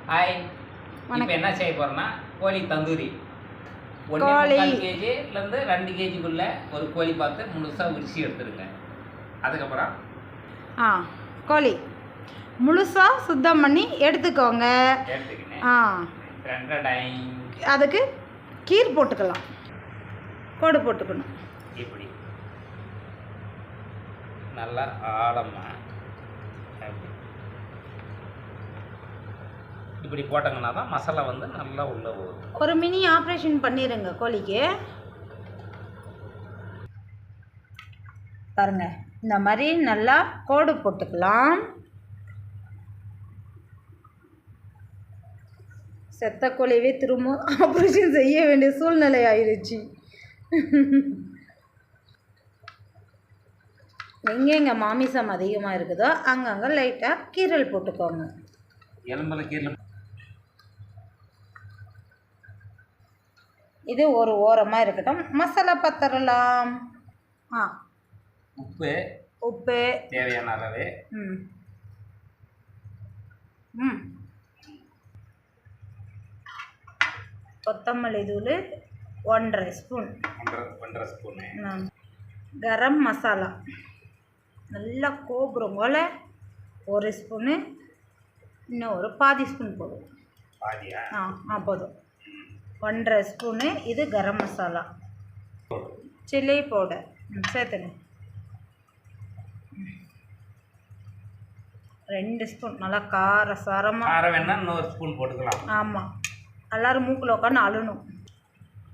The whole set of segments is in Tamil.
ஹாய். இப்போ என்ன செய்ய போகிறோன்னா கோழி தந்தூரி. 1.25 kgலேருந்து 2 kgக்குள்ள ஒரு கோழி பார்த்து முழுசாக உரிச்சி எடுத்துருங்க. அதுக்கப்புறம் கோழி முழுசாக சுத்தம் பண்ணி எடுத்துக்கோங்க. அதுக்கு கீர் போட்டுக்கலாம், கோடு போட்டுக்கணும். இப்படி நல்லா ஆழமாக இப்படி போட்டாங்கன்னா தான் மசாலா வந்து நல்லா உள்ள போகும். ஒரு மினி ஆப்ரேஷன் பண்ணிடுங்க கோழிக்கு. பாருங்க, இந்த மாதிரி நல்லா கோடு போட்டுக்கலாம். செத்த கோழியவே திரும்ப ஆப்ரேஷன் செய்ய வேண்டிய சூழ்நிலை ஆயிடுச்சு. எங்கெங்க மாமிசம் அதிகமாக இருக்குதோ அங்கங்கே லைட்டாக கீரல் போட்டுக்கோங்க. எலும்புல கீரல். இது ஒரு ஓரமாக இருக்கட்டும். மசாலா பத்தரலாம். உப்பு தேவையான அளவு. கொத்தமல்லி தூள் 1.5 ஸ்பூன். கரம் மசாலா நல்லா கோபுரம் போல் 1 ஸ்பூனு. இன்னும் ஒரு பாதி ஸ்பூன் போதும். போதும். 1.5 ஸ்பூனு. இது கரம் மசாலா. சில்லி பவுடர் சேர்த்துங்க. 2 ஸ்பூன். நல்லா காரசாரமாக வேணா இன்னொரு ஸ்பூன் போட்டுக்கலாம். ஆமாம், எல்லோரும் மூக்கில் உட்காந்து அழணும்.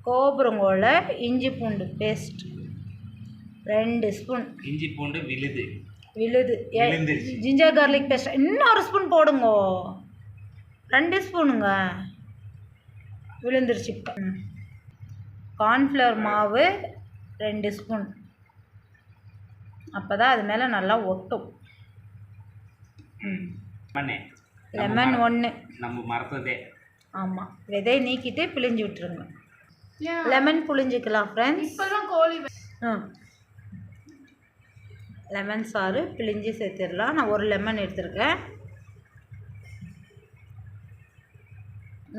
கோபுரங்கோல இஞ்சி பூண்டு பேஸ்ட் 2 ஸ்பூன். இஞ்சி பூண்டு விழுது. ஜிஞ்சர் கார்லிக் பேஸ்ட் இன்னும் 1 ஸ்பூன் போடுங்க. 2 ஸ்பூனுங்க விழுந்துருச்சு. இப்போ கார்ன்ஃப்ளவர் மாவு 2 ஸ்பூன். அப்போ தான் அது மேலே நல்லா ஒட்டும். லெமன் 1. நம்ம மறந்ததே. ஆமாம், விதை நீக்கிட்டு பிழிஞ்சு விட்டுருங்க. Lemon புழிஞ்சிக்கலாம் friends. லெமன் சாறு பிழிஞ்சு சேர்த்துடலாம். நான் 1 லெமன் எடுத்துருக்கேன்.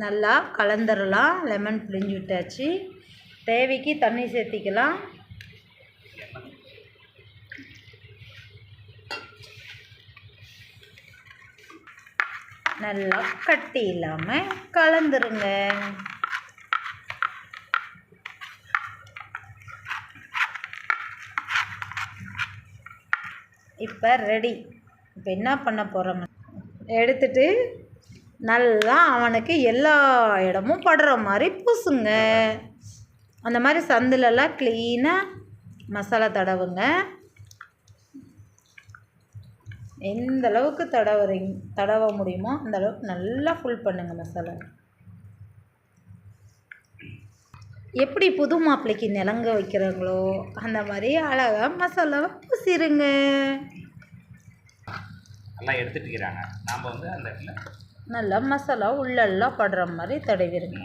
நல்லா கலந்துடலாம். லெமன் பிழிஞ்சு விட்டாச்சு. தேவைக்கு தண்ணி சேர்த்திக்கலாம். நல்லா கட்டி இல்லாமல் கலந்துருங்க. இப்போ ரெடி. இப்போ என்ன பண்ண போகிறோம், எடுத்துட்டு நல்லா அவனுக்கு எல்லா இடமும் படுற மாதிரி பூசுங்க. அந்த மாதிரி சந்திலெல்லாம் க்ளீனாக மசாலா தடவுங்க. எந்த அளவுக்கு தடவ முடியுமோ அந்த அளவுக்கு நல்லா ஃபுல் பண்ணுங்கள் மசாலா. எப்படி புது மாப்பிள்ளைக்கு நிலங்க வைக்கிறாங்களோ அந்த மாதிரி அழகாக மசாலாவை பூசிடுங்க. நல்லா எடுத்துட்டுக்கிறாங்க. நாம் வந்து அந்த நல்லா மசாலா உள்ளெல்லாம் படுற மாதிரி தடவிடுங்க.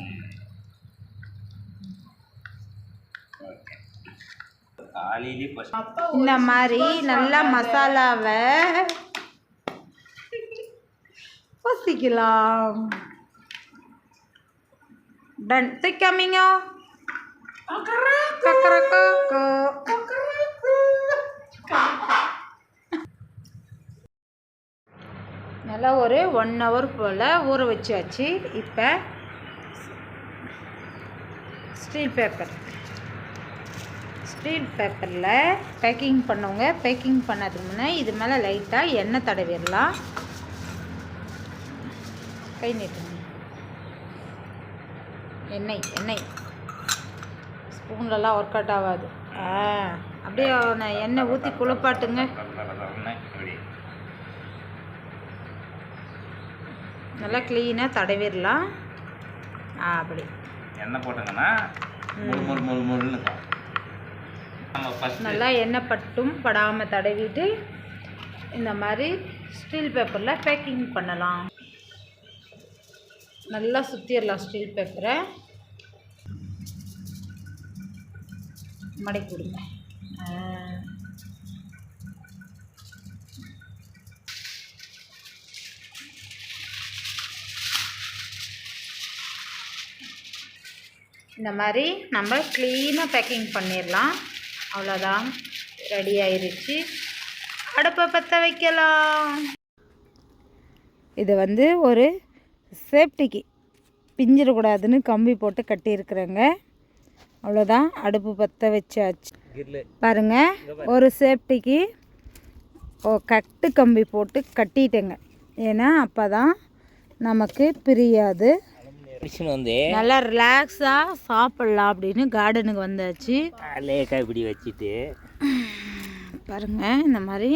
இந்த மாதிரி நல்லா மசாலாவை பூசிக்கலாம். டன். தூக்காமீங்க. நல்லா ஒரு 1 hour போல் ஊற வச்சாச்சு. இப்போ ஸ்டீல் பேப்பரில் பேக்கிங் பண்ணவங்க பேக்கிங் பண்ணதுக்கு முன்னே இது மேலே லைட்டாக எண்ணெய் தடவிடலாம். கை நீட்டுங்க. எண்ணெய் ஸ்பூன்லலாம் ஒர்க் அவுட் ஆகாது. அப்படியே எண்ணெய் ஊற்றி குளிப்பாட்டுங்க. நல்லா க்ளீனாக தடவிடலாம். அப்படி எண்ணெய் போட்டுங்கன்னா நல்லா எண்ணெய் பட்டும் படாமல் தடவிட்டு இந்த மாதிரி ஸ்டீல் பேப்பரில் பேக்கிங் பண்ணலாம். நல்லா சுற்றிடலாம். ஸ்டீல் பேப்பரை மடக்கி விடுங்க. இந்த மாதிரி நம்ம க்ளீனாக பேக்கிங் பண்ணிடலாம். அவ்வளோதான், ரெடி ஆயிருச்சு. அடுப்பை பற்ற வைக்கலாம். இது வந்து ஒரு சேஃப்டிக்கு பிஞ்சிடக்கூடாதுன்னு கம்பி போட்டு கட்டியிருக்கிறேங்க. அவ்வளோதான், அடுப்பு பற்ற வச்சாச்சு. பாருங்கள், ஒரு சேஃப்டிக்கு கட்டு கம்பி போட்டு கட்டிட்டேங்க. ஏன்னா அப்போ தான் நமக்கு பிரியாது. நல்லா ரிலாக்ஸாக சாப்பிட்லாம் அப்படின்னு கார்டனுக்கு வந்தாச்சு. இப்படி வச்சுட்டு பாருங்கள், இந்த மாதிரி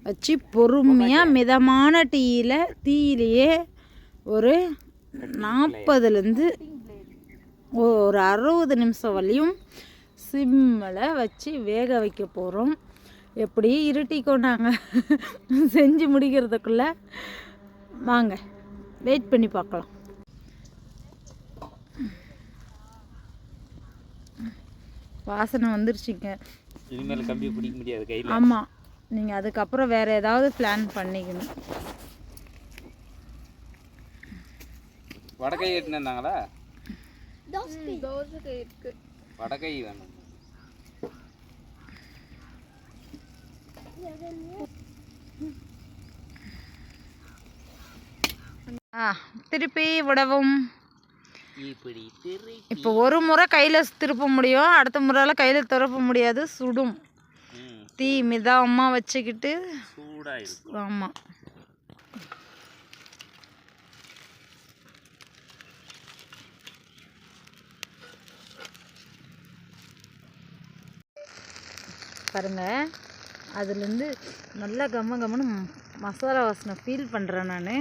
வச்சு பொறுமையாக மிதமான தீயிலேயே ஒரு 40லேருந்து ஒரு 60 நிமிஷம் வரையும் சிம்மில் வச்சு வேக வைக்க போகிறோம். எப்படி இருட்டிக்கோ நாங்கள் செஞ்சு முடிக்கிறதுக்குள்ளே. வாங்க வெயிட் பண்ணி பார்க்கலாம். வாசனை வந்துருச்சுங்க. இனிமேல் கம்பி பிடிக்க முடியாது கையில். ஆமாம், நீங்கள் அதுக்கப்புறம் வேறு ஏதாவது பிளான் பண்ணிக்கணும். வடகை எட்டுனாங்களா? தோசை இருக்கு, வடகை வேணும். திருப்பி விடவும். இப்போ ஒரு முறை கையில் திருப்ப முடியும், அடுத்த முறையில் கையில் திறப்ப முடியாது, சுடும். தீ மிதமாக வச்சுக்கிட்டு. ஆமாம், பாருங்கள், அதுலேருந்து நல்லா கம்மன்னு மசாலா வாசனை ஃபீல் பண்ணுறேன் நான்.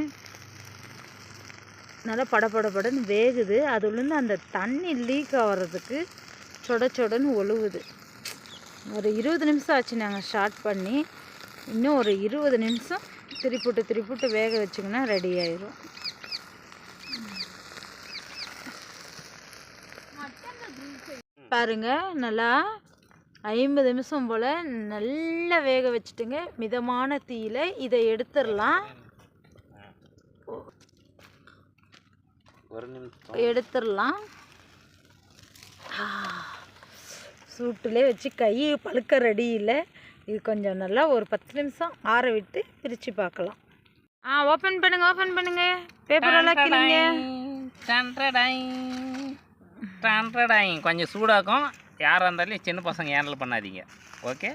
நல்லா படபடன்னு வேகுது. அதுலேருந்து அந்த தண்ணி லீக் ஆகிறதுக்கு சொடன்னு ஒழுகுது. ஒரு 20 நிமிஷம் ஆச்சு நாங்கள் ஸ்டார்ட் பண்ணி. இன்னும் ஒரு 20 நிமிஷம் திருப்பிட்டு வேக வச்சிங்கன்னா ரெடி ஆயிரும். பாருங்க, நல்லா 50 நிமிஷம் போல் நல்லா வேக வச்சுட்டுங்க மிதமான தீயில். இதை எடுத்துடலாம். சூட்டிலே வச்சு கை பழுக்க ரெடி இல்லை. இது கொஞ்சம் நல்லா ஒரு 10 நிமிஷம் ஆற விட்டு பிரித்து பார்க்கலாம். ஓப்பன் பண்ணுங்க. பேப்பரெல்லாம் கிளிங்க. கொஞ்சம் சூடாக்கும். யாராக இருந்தாலும் சின்ன பசங்க ஹேண்டில் பண்ணாதீங்க, ஓகே?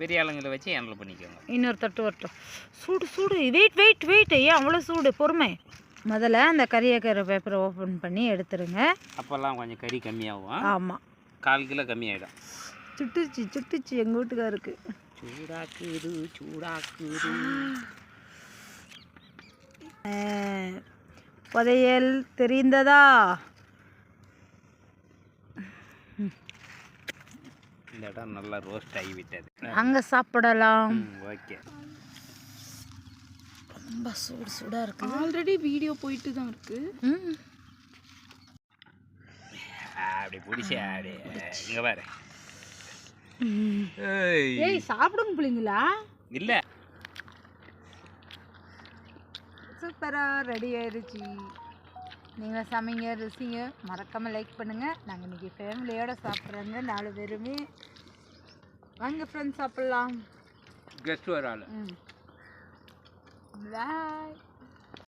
பெரிய ஆளுங்களை வச்சு ஹேண்டில் பண்ணிக்கோங்க. இன்னொரு தட்டு வரட்டும். சூடு. வெயிட். ஏன் அவ்வளோ சூடு? பொறுமை. முதல்ல அந்த கறியக்கரை பேப்பரை ஓப்பன் பண்ணி எடுத்துருங்க. அப்போல்லாம் கொஞ்சம் கறி கம்மியாகும். ஆமாம், 1/4 கிலோ கம்மியாயிடும். சுட்டுச்சு எங்கள் வீட்டுக்காருக்கு. சூடாக்குது. புதையல் தெரிந்ததா? இந்த இடம் நல்லா ரோஸ்ட் ஆகிவிட்டது. அங்கே சாப்பிடலாம். ஓகே. ரொம்ப சூடாக இருக்குது. ஆல்ரெடி வீடியோ போயிட்டு தான் இருக்கு. அப்படி பிடிச்சி இங்கே பாரு. ஏய், சாப்பிடுங்க பிள்ளைங்களா? இல்லை, சூப்பராக ரெடி ஆயிடுச்சு. நீங்கள் சமைங்க, ருசிங்க. மறக்காமல் லைக் பண்ணுங்கள். நாங்கள் இன்றைக்கி ஃபேமிலியோடு சாப்பிட்றோங்க, 4 பேருமே. வாங்க ஃப்ரெண்ட்ஸ், சாப்பிட்லாம். கெஸ்ட் வர ஆள். பாய்.